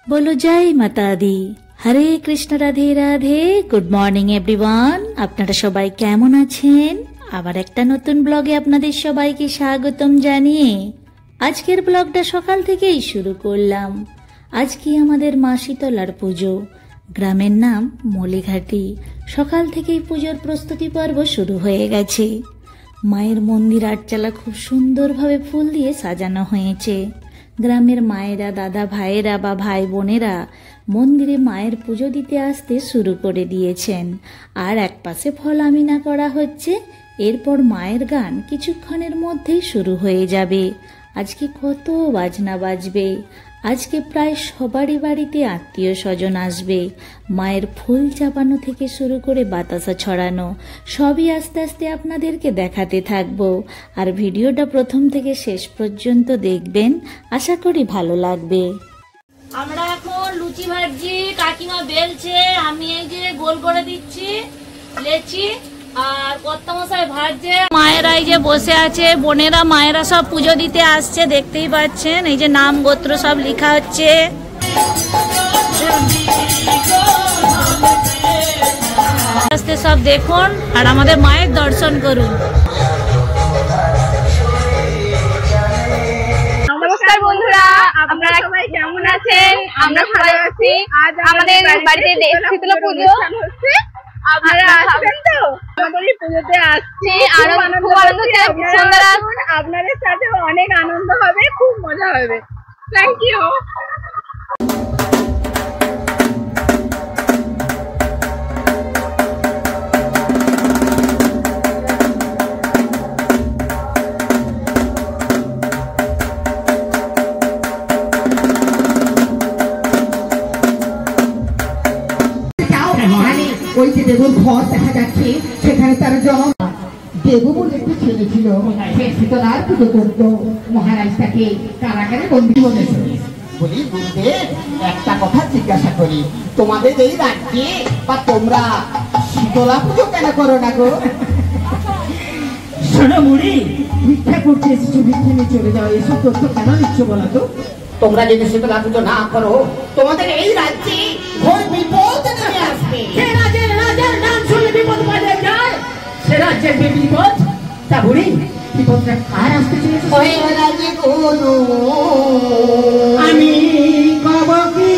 बोलो जय माता दी। Hare Krishna Radhe Radhe. Good morning everyone, আপনারা সবাই কেমন আছেন? আবার একটা নতুন ব্লগে আপনাদের সবাইকে স্বাগতম জানিয়ে আজকের ব্লগটা সকাল থেকেই শুরু করলাম। আজকে আমাদের মা শীতলার পুজো, গ্রামের নাম মলিঘাটি। সকাল থেকেই পুজোর প্রস্তুতি পর্ব শুরু হয়ে গেছে। মায়ের মন্দির আটচালা খুব সুন্দরভাবে ফুল দিয়ে সাজানো হয়েছে। গ্রামের মায়েরা, দাদা ভাইয়েরা বা ভাই বোনেরা মন্দিরে মায়ের পুজো দিতে আসতে শুরু করে দিয়েছেন। আর এক পাশে ফল আমিনা করা হচ্ছে। এরপর মায়ের গান কিছুক্ষণের মধ্যেই শুরু হয়ে যাবে। আজকে কত বাজনা বাজবে। আজকে প্রায় সবারই বাড়িতে আত্মীয় স্বজন আসবে। মায়ের ফুল চাপানো থেকে শুরু করে বাতাসা ছড়ানো সবই আস্তে আস্তে আপনাদেরকে দেখাতে থাকবো। আর ভিডিওটা প্রথম থেকে শেষ পর্যন্ত দেখবেন, আশা করি ভালো লাগবে। আমরা এখন লুচি ভাজছি, কাকিমা বেলছে, আমি এই যে গোল করে দিচ্ছি লেচি, আর কর্তা মশাই ভাজছে। মায়েরা এই যে বসে আছে, বোনেরা মায়েরা সব পুজো দিতে আসছে, দেখতেই পাচ্ছেন। এই যে নাম গোত্র সব লেখা হচ্ছে। আস্তে সব দেখুন আর আমাদের মায়ের দর্শন করুন। নমস্কার বন্ধুরা, আপনারা সবাই কেমন আছেন? আমরা ভালো আছি। আজ আমাদের বাড়িতে শীতলা পুজো হচ্ছে, আপনারা আসবেন তো? আমাদের পুজোতে আসছি, আর খুব আনন্দ হচ্ছে। আপনাদের সাথে অনেক আনন্দ হবে, খুব মজা হবে। Thank you. ওই যে দেবুর ঘর দেখা যাচ্ছে, সেখানে তার জন্ম। দেবু বলে একটু ছেলে ছিল, সে শীতলার পুজো করত। মহারাজ তাকে কারাগারে বন্দী বলেছে। বলি বুঝতে একটা কথা জিজ্ঞাসা করি, তোমাদের এই রাজ্যে বা তোমরা শীতলা পুজো কেন করো না গো? শোনো মুড়ি, ভিক্ষা করতে এসেছো, ভিক্ষা নিয়ে চলে যাও, এসব তথ্য কেন নিচ্ছ বলো তো? তোমরা যদি শীতলা পুজো না করো, তোমাদের এই রাজ্যে ঘোর বিপদ নেমে আসবে। রাজার নাম শুনলে বিপদ বাজে যায়, সে রাজ্যের বিপদ। তা বুড়ি, বিপদটা কার আসতে চলেছে? আমি কব কি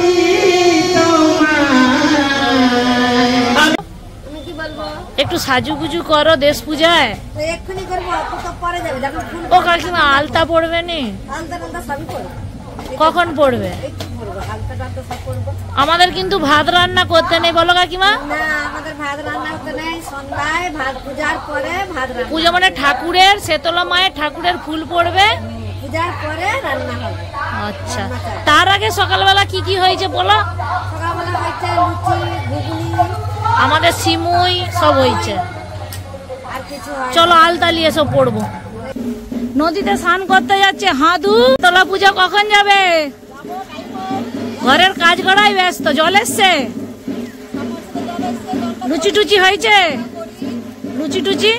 একটু সাজুগুজু করো দেশ পূজায়। এক্ষুনি করবো, তো পরে যাবে। ও কাকিমা আলতা পড়বে নি? আলতা সবই করবো। কখন পড়বে? আমাদের কিন্তু ভাত রান্না করতে নেই, বলো কাকিমা? না, আমাদের ভাত রান্না করতে নেই। সন্ধ্যায় ভাত পূজার পরে ভাত রান্না। পুজো মানে ঠাকুরের, শীতলা মায়ের ঠাকুরের ফুল পড়বে, পূজার পরে রান্না হবে। আচ্ছা, তার আগে সকালবেলা কি কি হয়েছে বলো? সকালবেলা হয়েছে লুচি, ঘুগনি, আমাদের সিমুই সব হয়েছে। আর কিছু চলো আলতা নিয়ে সব পড়বো। নদীতে স্নান করতে যাচ্ছে হাদু। শীতলা পূজা কখন যাবে? ঘরের কাজ করাই ব্যস্ত। জল এসছে? লুচি টুচি হয়েছে? লুচি টুচি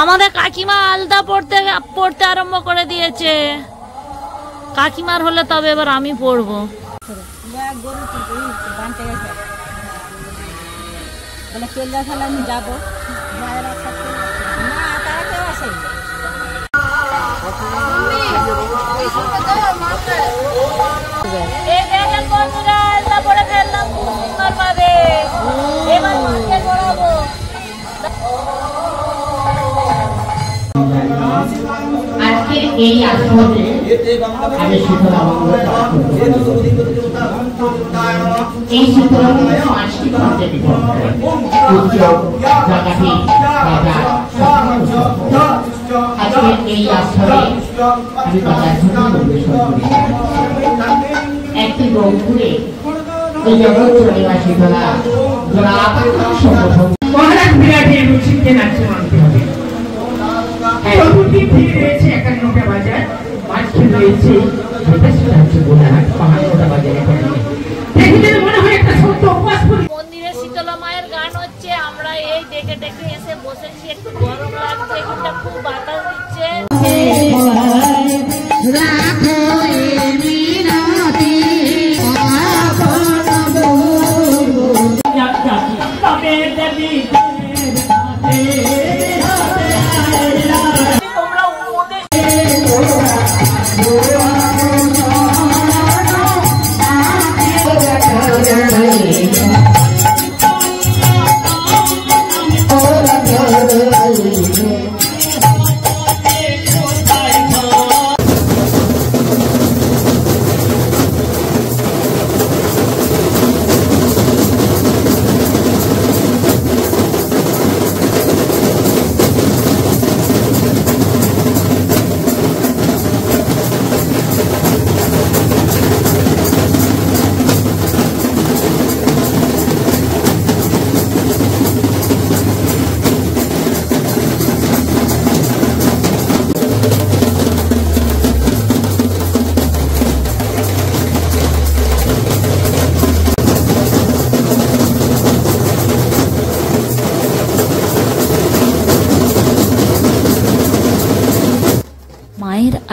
আমাদের কাকিমা আলতা পড়তে আরম্ভ করে দিয়েছে। কাকিমার হলে তবে এবার আমি পড়বো। আমি যাবো। আজকে এই আশ্রমে আমি শীতলা মন্দির এই শীতলা মন্দির 5টি খণ্ডে বিভক্ত। জায়গাটি বাজার। আজকে এই আশ্রমে আমি বাজার একটি রংপুরে এই জগৎ চলিবা শীতলা সংগঠন। মহারাজ বিরাটের রুচিকে নাচে মানতে হবে। ভিড় রয়েছে 51টা বাজার, মাঝখানে রয়েছে মন্দিরে শীতলা মায়ের গান হচ্ছে। আমরা এই ডেকে ডেকে এসে বসেছি, একটু গরম লাগছে, খুব বাতাস দিচ্ছে।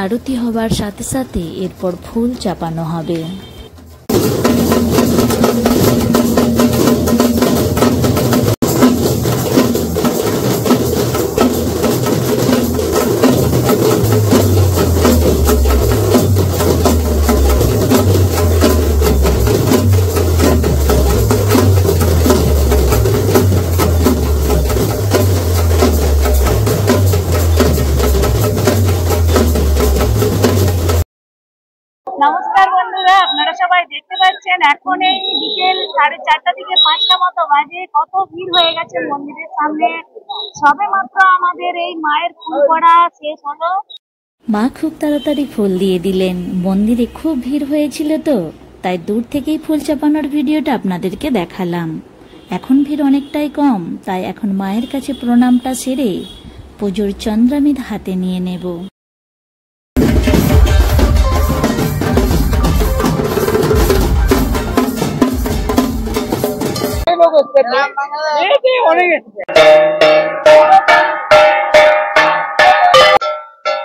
আরতি হবার সাথে সাথে এরপর ফুল চাপানো হবে। নমস্কার বন্ধুরা, আপনারা সবাই দেখতে পাচ্ছেন এখন এই বিকেল 4:30 থেকে 5টা মতো বাজে। কত ভিড় হয়ে গেছে মন্দিরের সামনে। সবে মাত্র আমাদের এই মায়ের ফুল পড়া শেষ হলো। মা খুব তাড়াতাড়ি ফুল দিয়ে দিলেন। মন্দিরে খুব ভিড় হয়েছিল তো, তাই দূর থেকেই ফুল চাপানোর ভিডিওটা আপনাদেরকে দেখালাম। এখন ভিড় অনেকটাই কম, তাই এখন মায়ের কাছে প্রণামটা সেরে পুজোর চন্দ্রামিদ হাতে নিয়ে নেব।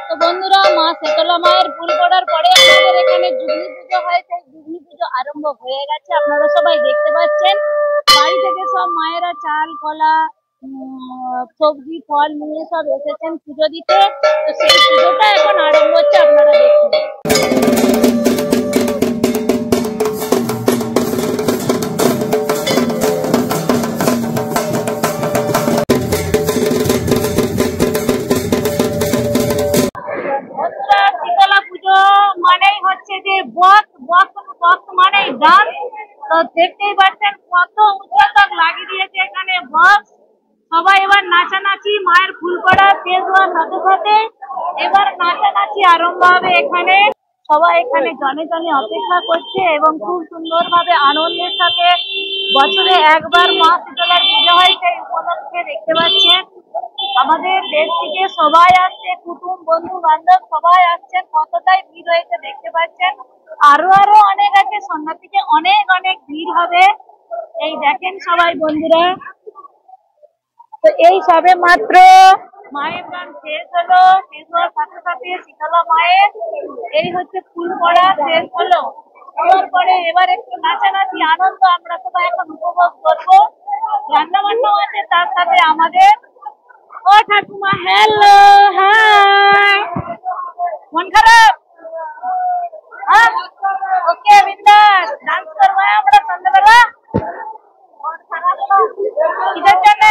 তো বন্ধুরা, মা শীতলা মায়ের ফুল পড়ার পরে আমাদের এখানে যুগনি পুজো হয়, সেই যুগনি পুজো আরম্ভ হয়ে গেছে। আপনারা সবাই দেখতে পাচ্ছেন বাড়ি থেকে সব মায়েরা চাল কলা সবজি ফল নিয়ে সব এসেছেন পুজো দিতে। তো সেই পুজোটা এখন আরম্ভ হচ্ছে, আপনারা দেখুন। শীতলা পুজো মানেই হচ্ছে যে বক্স মানেই ডান্স। তো দেখতেই পাচ্ছেন কত উচ্চতক লাগিয়ে দিয়েছে এখানে বক্স। সবাই এবার নাচানাচি, মায়ের ফুল পড়া শেষ হওয়ার সাথে সাথে এবার নাচানাচি আরম্ভ হবে এখানে। সবাই এখানে জনে জনে অপেক্ষা করছে এবং খুব সুন্দরভাবে আনন্দের সাথে বছরে একবার মা শীতলার পুজো হয়, সেই উপলক্ষে দেখতে পাচ্ছেন আমাদের দেশ থেকে সবাই আসছে, কুটুম বন্ধু বান্ধব সবাই আসছেন। কতটাই ভিড় হয়েছে দেখতে পাচ্ছেন। আরো অনেক আছে, সন্ধ্যা থেকে অনেক ভিড় হবে। এই দেখেন সবাই বন্ধুরা। তো এই সবে মাত্র মায়ের গান শেষ হলো। শেষ হওয়ার সাথে সাথে শীতলা মায়ের এই হচ্ছে ফুল পড়া শেষ হলো। তারপরে এবার একটু নাচানাচি আনন্দ আমরা সবাই এখন উপভোগ করবো। রান্না বান্নাও আছে তার সাথে আমাদের। ও ঠাকুমা, হ্যালো, হাই, মন খারাপ? ওকে বিন্দাস, ডান্স করবো আমরা সন্ধ্যাবেলা। কিসের জন্য?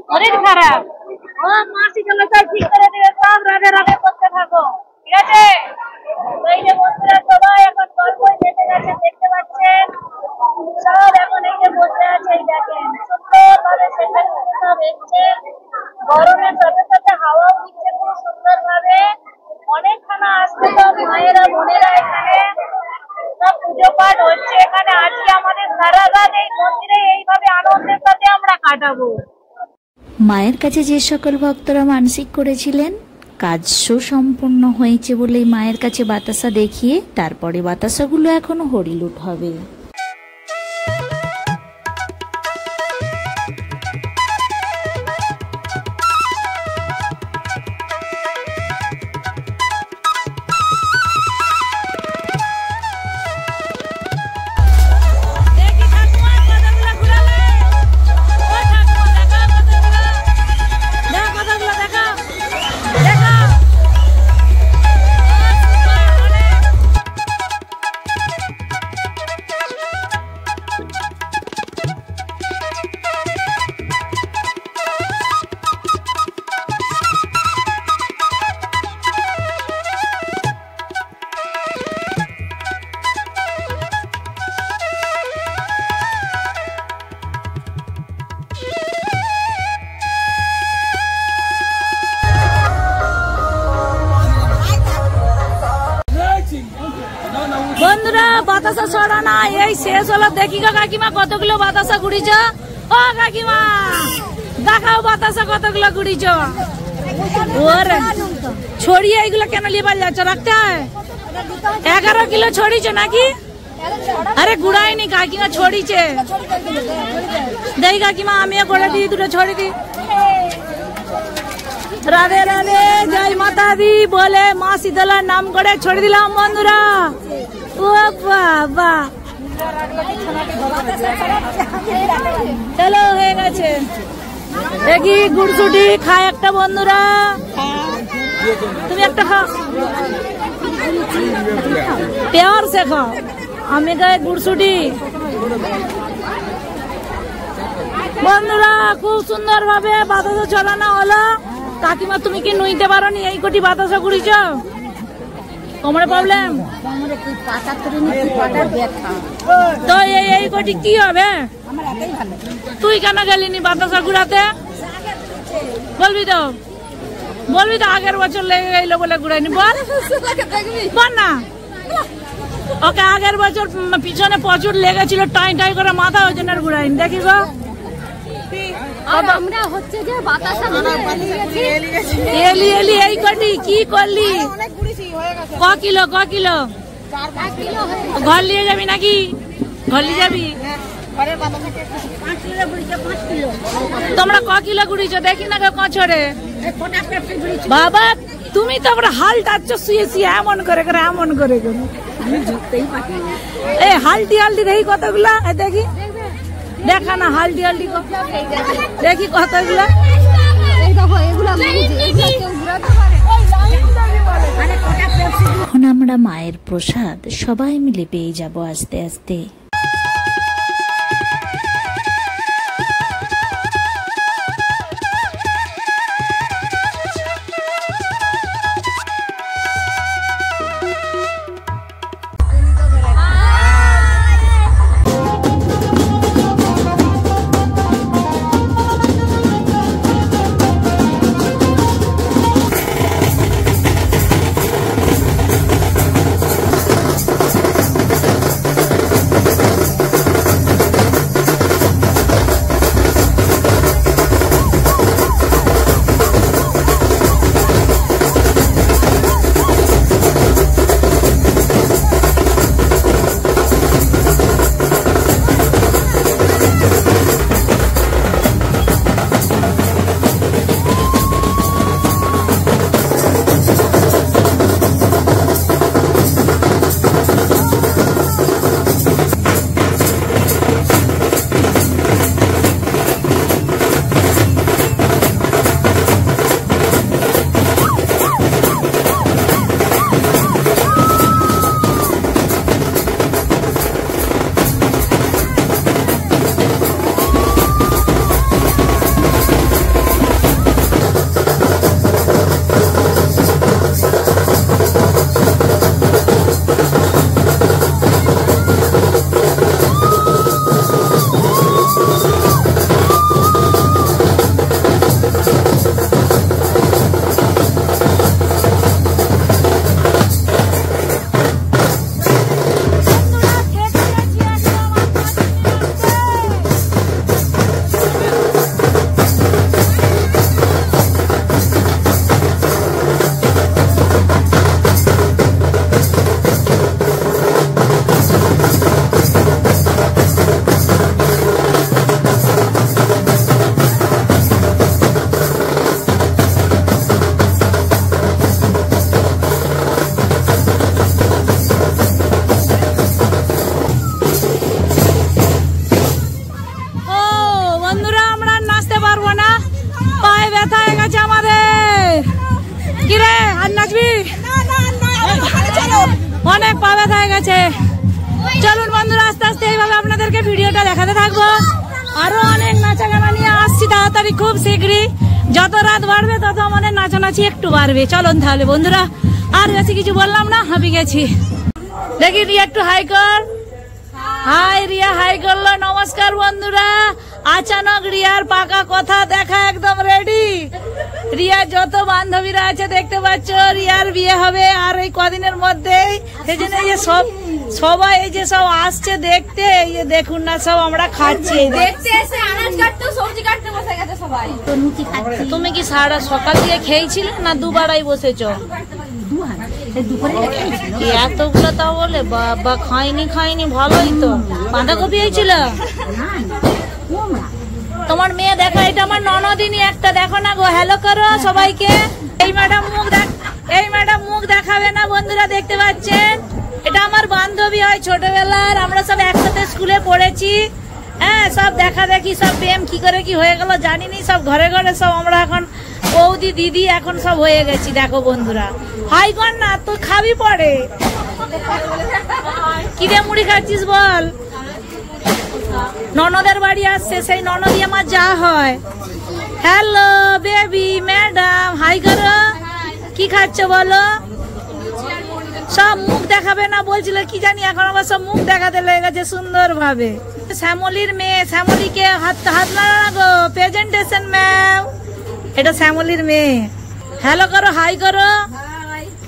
শরীর খারাপ? ও মা শীতলা সব ঠিক করে দিবে, সব রাগে করতে থাকো, ঠিক আছে? এই যে বন্ধুরা সবাই এখন গল্পই যেতে গেছে, দেখতে পাচ্ছেন সব এখন এই যে বসে আছে। এই দেখেন সুন্দরভাবে সেটা সব এসছে। গরমের সাথে সাথে হাওয়াও দিচ্ছে খুব সুন্দর ভাবে। অনেকখানা আসছে সব মায়েরা বোনেরা এখানে। সব পুজো পাঠ হচ্ছে এখানে। আজকে আমাদের সারা রাত এই মন্দিরে এইভাবে আনন্দের সাথে আমরা কাটাবো। মায়ের কাছে যে সকল ভক্তরা মানসিক করেছিলেন, কাজ সুসম্পন্ন হয়েছে বলেই মায়ের কাছে বাতাসা দেখিয়ে তারপরে বাতাসাগুলো এখন হরিলুট হবে। বন্ধুরা বাতাসা ছড়া না এই শেষ হলো। দেখি গো কাকিমা কতগুলো বাতাসা কুড়িছ। ও কাকিমা দেখাও বাতাসা কতগুলো কুড়িছ। ওরে ছড়িয়ে এইগুলো কেন লিয়ে যাচ্ছ? রাখতে হয় 11 কিলো ছড়িছ নাকি? আরে গুড়াইনি কাকিমা, ছড়িছে। দেই কাকিমা আমিও করে দিই, দুটো ছড়ি দিই। রাধে রাধে, জয় মাতা দি বলে মা শীতলার নাম করে ছড়ে দিলাম বন্ধুরা। ও বাবা, চলো হয়ে গেছে। দেখি গুড়ছুটি খায় একটা বন্ধুরা, তুমি একটা খাও, प्यार से खाओ। আমি গায়ে গুড়ছুটি বন্ধুরা, খুব সুন্দর ভাবে বাতাসা চলানো হলো। কাকিমা তুমি কি নুইতে পারো নি? এই কোটি বাতাসা ঘুরিছ, কোমরে প্রবলেম তো এই কোটি কি হবে? তুই কেন গেলিনি বাতাসা ঘুরাতে? বলবি তো, বলবি তো আগের বছর লেগে গেল বলে ঘুরাইনি, বল বল না। ওকে আগের বছর পিছনে প্রচুর লেগেছিল, টাই টাই করে মাথা, ওই জন্য ঘুরাইনি। দেখি গো আমরা হচ্ছে যে বাতাসা এলি এলি এই কটি কি করলি? ক কিলো ঘর নিয়ে যাবি নাকি? ঘর নিয়ে যাবি? তোমরা ক কিলো ঘুরিছো দেখি না কছরে বাবা। তুমি তো আমরা হাল টাচ্ছ শুয়ে শুয়ে এমন করে করে এমন করে করে এই হালটি হালটি দেখি কতগুলা, দেখি দেখা না হালটি হালটি দেখি কতগুলা। এখন আমরা মায়ের প্রসাদ সবাই মিলে পেয়ে যাব আস্তে আস্তে। অনেক পা ব্যথা হয়ে গেছে। চলুন বন্ধুরা আস্তে আস্তে এইভাবে আপনাদেরকে ভিডিওটা দেখাতে থাকবো। আরো অনেক নাচা গানা নিয়ে আসছি তাড়াতাড়ি, খুব শীঘ্রই। যত রাত বাড়বে তত আমাদের নাচানাচি একটু বাড়বে। চলুন তাহলে বন্ধুরা, আর বেশি কিছু বললাম না, হাঁপি গেছি। দেখি রিয়া একটু হাই কর। হাই রিয়া হাই করলো। নমস্কার বন্ধুরা। আচানক রিয়ার পাকা কথা দেখা একদম রেডি। রিয়ার যত বান্ধবীরা আছে দেখতে পাচ্ছ, রিয়ার বিয়ে হবে আর এই কদিনের মধ্যেই। সেই জন্য এই যে সবাই এই যে সব আসছে দেখতে, এই যে দেখুন না সব আমরা খাচ্ছি। তুমি কি সারা সকাল দিয়ে খেয়েছিলে না দুবারাই বসেছ? এতগুলো তা বলে বাবা, খাইনি ভালোই তো। বাঁধাকপি হয়েছিল? তোমার মেয়ে দেখো, এটা আমার ননদিনী একটা, দেখো না গো, হ্যালো করো সবাইকে। এই ম্যাডাম মুখ দেখাবে না বন্ধুরা, দেখতে পাচ্ছেন, এটা আমার বান্ধবী হয় ছোটবেলার, আমরা সব একসাথে স্কুলে পড়েছি। হ্যাঁ, সব দেখা দেখি, সব প্রেম কি করে কি হয়ে গেল জানিনি, সব ঘরে ঘরে সব আমরা এখন বৌদি দিদি এখন সব হয়ে গেছি। দেখো বন্ধুরা, হাই কর না, তো খাবি পরে। কি রে মুড়ি খাচ্ছিস বল? ননদের বাড়ি আসছে, সেই ননদি আমার যা হয়। হ্যালো বেবি, ম্যাডাম, হাই করো। কি খাচ্ছ বলো? সব মুখ দেখাবে না বলছিল, কি জানি এখন আবার সব মুখ দেখাতে লেগে গেছে সুন্দর ভাবে। শ্যামলির মেয়ে, শ্যামলিকে হাত না গো, প্রেজেন্টেশন ম্যাম, এটা শ্যামলির মেয়ে। হ্যালো করো, হাই করো।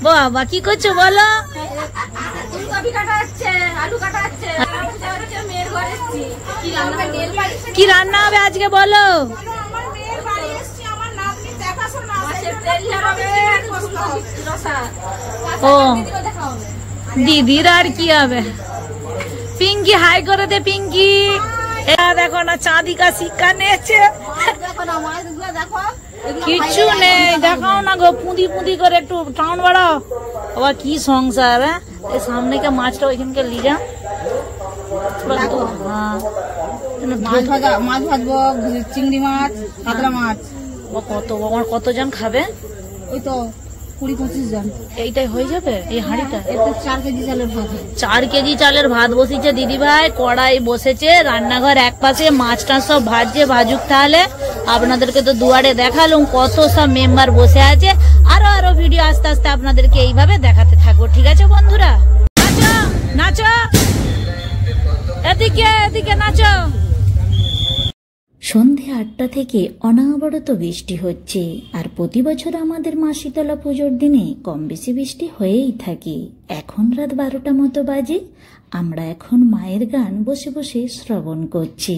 বাবা কি করছো বলো? কি রান্না হবে আজকে বলো? ও দিদির আর কি হবে। পিঙ্কি হাই করে দে পিঙ্কি। দেখো না চাঁদিকা শিক্ষা নিয়েছে, কিছু নেই, দেখাও না গো, পুঁদি পুঁদি করে একটু টাউন বাড়াও। আবার কি সংসার। হ্যাঁ, এই সামনে কে মাছটা ওইখানকে লিজা, মাছ ভাজবো, চিংড়ি মাছ, কাতলা মাছ। কতজন খাবে? ওই তো 20-25 জন। এইটাই হয়ে যাবে এই হাঁড়িটা? 4 কেজি চালের ভাত। 4 কেজি চালের ভাত বসিয়েছে দিদি ভাই, কড়াই বসেছে, রান্নাঘর এক পাশে, মাছটা সব ভাজছে, ভাজুক। তাহলে আপনাদেরকে তো দুয়ারে দেখালাম কত সব মেম্বার বসে আছে। আরো ভিডিও আস্তে আস্তে আপনাদেরকে এইভাবে দেখাতে থাকবো, ঠিক আছে বন্ধুরা? নাচো নাচো, এদিকে নাচো। সন্ধে 8টা থেকে অনবরত বৃষ্টি হচ্ছে, আর প্রতি বছর আমাদের মা শীতলা পুজোর দিনে কম বেশি বৃষ্টি হয়েই থাকে। এখন রাত 12টা মতো বাজে, আমরা এখন মায়ের গান বসে বসে শ্রবণ করছি।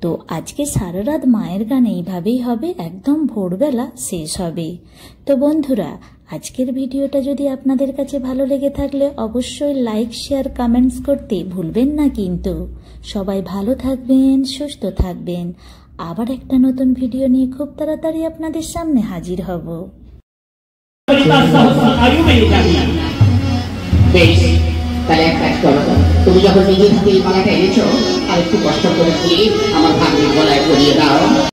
তো আজকে সারা রাত মায়ের গান এইভাবেই হবে, একদম ভোরবেলা শেষ হবে। তো বন্ধুরা, আজকের ভিডিওটা যদি আপনাদের কাছে ভালো লেগে থাকলে অবশ্যই লাইক, শেয়ার, কমেন্টস করতে ভুলবেন না কিন্তু। সবাই ভালো থাকবেন, সুস্থ থাকবেন। আবার একটা নতুন ভিডিও নিয়ে খুব তাড়াতাড়ি আপনাদের সামনে হাজির হব। বেশ, তাহলে এক কাজ করো, তুমি যখন নিজে থেকে এই মালাটা এনেছো, আর একটু কষ্ট করে দিয়ে আমার ভাগ্যের গলায় পরিয়ে দাও।